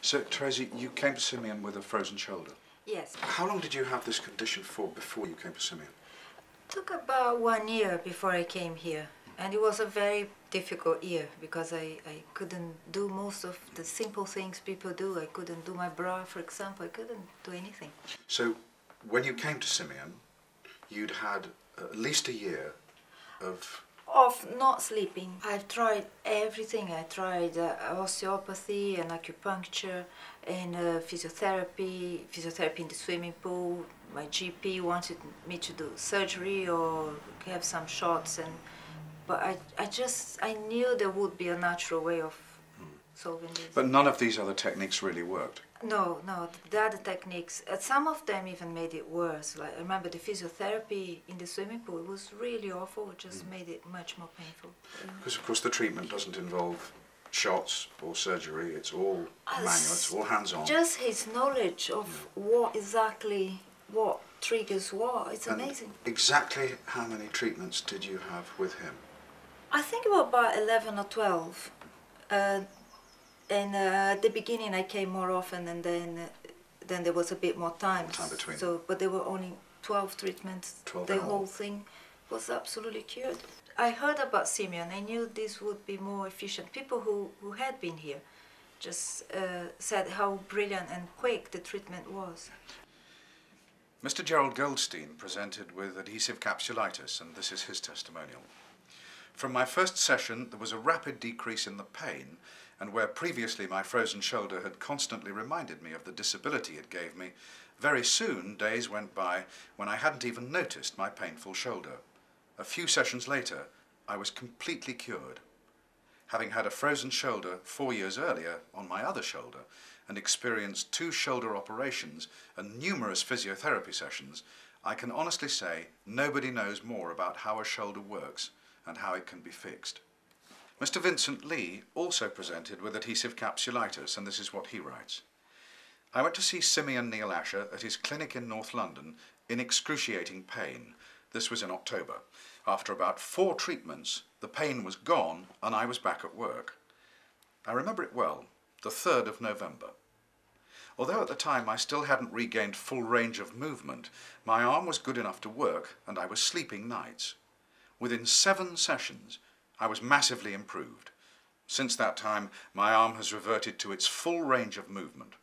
So, Teresa, you came to Simeon with a frozen shoulder. Yes. How long did you have this condition for before you came to Simeon? It took about 1 year before I came here. And it was a very difficult year because I couldn't do most of the simple things people do. I couldn't do my bra, for example. I couldn't do anything. So, when you came to Simeon, you'd had at least a year of not sleeping. I've tried everything. I tried osteopathy and acupuncture and physiotherapy in the swimming pool. My GP wanted me to do surgery or have some shots, but I knew there would be a natural way of solving this. But none of these other techniques really worked. No, the other techniques, some of them even made it worse. Like I remember the physiotherapy in the swimming pool, it was really awful. It just made it much more painful. Because of course the treatment doesn't involve shots or surgery, it's all manual, it's all hands-on. Just his knowledge of what triggers what, it's amazing. Exactly how many treatments did you have with him? I think it was about 11 or 12. And at the beginning I came more often, and then there was a bit more time between. But there were only 12 treatments. 12 the whole thing was absolutely cured. I heard about Simeon. I knew this would be more efficient. People who had been here just said how brilliant and quick the treatment was. Mr. Gerald Goldstein presented with adhesive capsulitis, and this is his testimonial. From my first session, there was a rapid decrease in the pain, and where previously my frozen shoulder had constantly reminded me of the disability it gave me, very soon days went by when I hadn't even noticed my painful shoulder. A few sessions later, I was completely cured. Having had a frozen shoulder 4 years earlier on my other shoulder, and experienced 2 shoulder operations and numerous physiotherapy sessions, I can honestly say nobody knows more about how a shoulder works and how it can be fixed. Mr. Vincent Lee also presented with adhesive capsulitis, and this is what he writes. I went to see Simeon Neil Asher at his clinic in North London in excruciating pain. This was in October. After about 4 treatments, the pain was gone and I was back at work. I remember it well, the 3rd of November. Although at the time I still hadn't regained full range of movement, my arm was good enough to work and I was sleeping nights. Within 7 sessions, I was massively improved. Since that time, my arm has reverted to its full range of movement.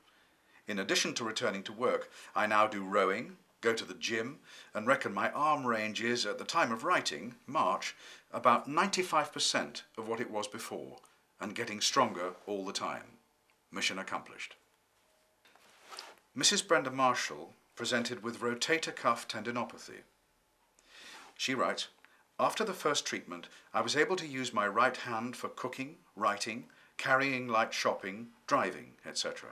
In addition to returning to work, I now do rowing, go to the gym, and reckon my arm range is, at the time of writing, March, about 95% of what it was before, and getting stronger all the time. Mission accomplished. Mrs. Brenda Marshall presented with rotator cuff tendinopathy. She writes, after the first treatment, I was able to use my right hand for cooking, writing, carrying light shopping, driving, etc.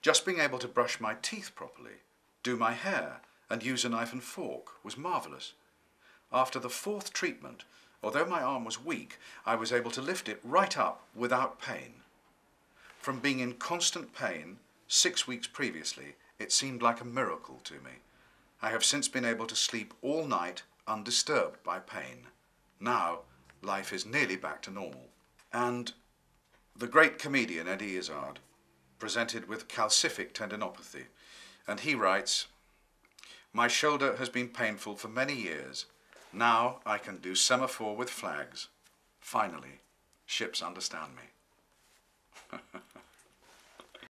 Just being able to brush my teeth properly, do my hair, and use a knife and fork was marvellous. After the 4th treatment, although my arm was weak, I was able to lift it right up without pain. From being in constant pain 6 weeks previously, it seemed like a miracle to me. I have since been able to sleep all night undisturbed by pain. Now, life is nearly back to normal. And the great comedian Eddie Izzard presented with calcific tendinopathy, and he writes, my shoulder has been painful for many years. Now I can do semaphore with flags. Finally, ships understand me.